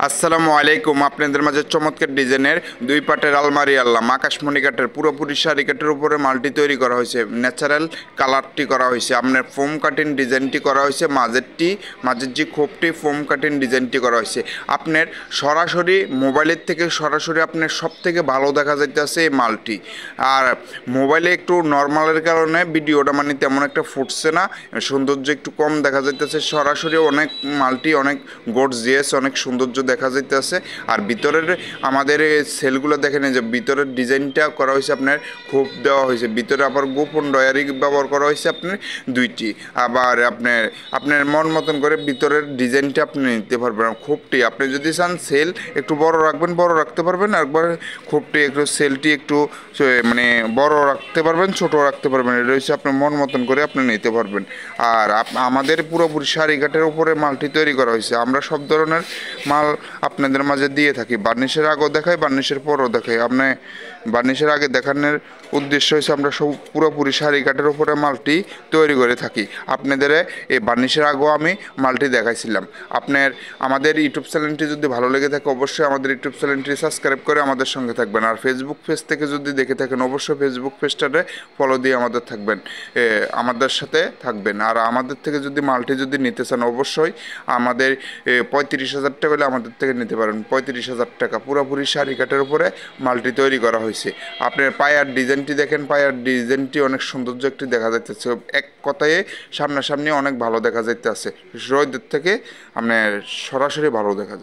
আসসালামু আলাইকুম। আপনাদের মাঝে চমৎকার ডিজাইনের দুই পাটের আলমারি আনলাম। আকাশমণি কাঠের পুরোপুরি শাড়ি কাঠের উপরে মালটি তৈরি করা হয়েছে। ন্যাচারাল কালারটি করা হয়েছে, আপনার ফোম কাটিং ডিজাইনটি করা হয়েছে। মাঝের যে খোপটি ফোম কাটিং ডিজাইনটি করা হয়েছে। আপনার সরাসরি মোবাইলের থেকে সরাসরি আপনার সব থেকে ভালো দেখা যাইতেছে এই মালটি। আর মোবাইলে একটু নর্মালের কারণে ভিডিওটা মানে তেমন একটা ফুটছে না, সৌন্দর্য একটু কম দেখা যাইতেছে। সরাসরি অনেক মালটি অনেক গর্জিয়াস, অনেক সৌন্দর্য দেখা যাইতেছে। আর ভিতরের আমাদের সেলগুলো দেখেন, যে ভিতরের ডিজাইনটা করা হয়েছে আপনার খোপ দেওয়া হয়েছে। ভিতরে আবার গোপন ডয়ারি ব্যবহার করা হয়েছে আপনার দুইটি। আবার আপনার মন মতন করে ভিতরের ডিজাইনটা আপনি নিতে পারবেন। খোপটি আপনি যদি চান সেল একটু বড় রাখবেন, বড় রাখতে পারবেন। একবার খোপটি একটু সেলটি একটু মানে বড় রাখতে পারবেন, ছোট রাখতে পারবেন। এটা হচ্ছে আপনার মন মতন করে আপনি নিতে পারবেন। আর আমাদের পুরোপুরি শাড়ি কাঠের উপরে মালটি তৈরি করা হয়েছে। আমরা সব ধরনের মাল আপনাদের মাঝে দিয়ে থাকি। বার্নিশের আগেও দেখাই, বার্নিশের পরও দেখাই। আপনি বার্নিশের আগে দেখানোর উদ্দেশ্য হচ্ছে আমরা সব পুরোপুরি শাড়ি কাঠের উপরে মালটি তৈরি করে থাকি। আপনাদের এই বার্নিশের আগেও আমি মালটি দেখাইছিলাম। আমাদের ইউটিউব চ্যানেলটি যদি ভালো লেগে থাকে অবশ্যই আমাদের ইউটিউব চ্যানেলটি সাবস্ক্রাইব করে আমাদের সঙ্গে থাকবেন। আর ফেসবুক পেজ থেকে যদি দেখে থাকেন অবশ্যই ফেসবুক পেজটাতে ফলো দিয়ে আমাদের সাথে থাকবেন। আর আমাদের থেকে যদি মালটি যদি নিতে চান অবশ্যই আমাদের 35,000 টাকা হলে আমাদের থেকে নিতে পারেন। 35,000 টাকা পুরোপুরি শাড়ি কাঠের উপরে মালটি তৈরি করা হয়েছে। আপনার পায়ার ডিজাইনটি দেখেন, পায়ার ডিজাইনটি অনেক সৌন্দর্য একটি দেখা যাইতেছে। এক কথায় সামনাসামনি অনেক ভালো দেখা যাইতেছে। রোদের থেকে আপনার সরাসরি ভালো দেখা যায়।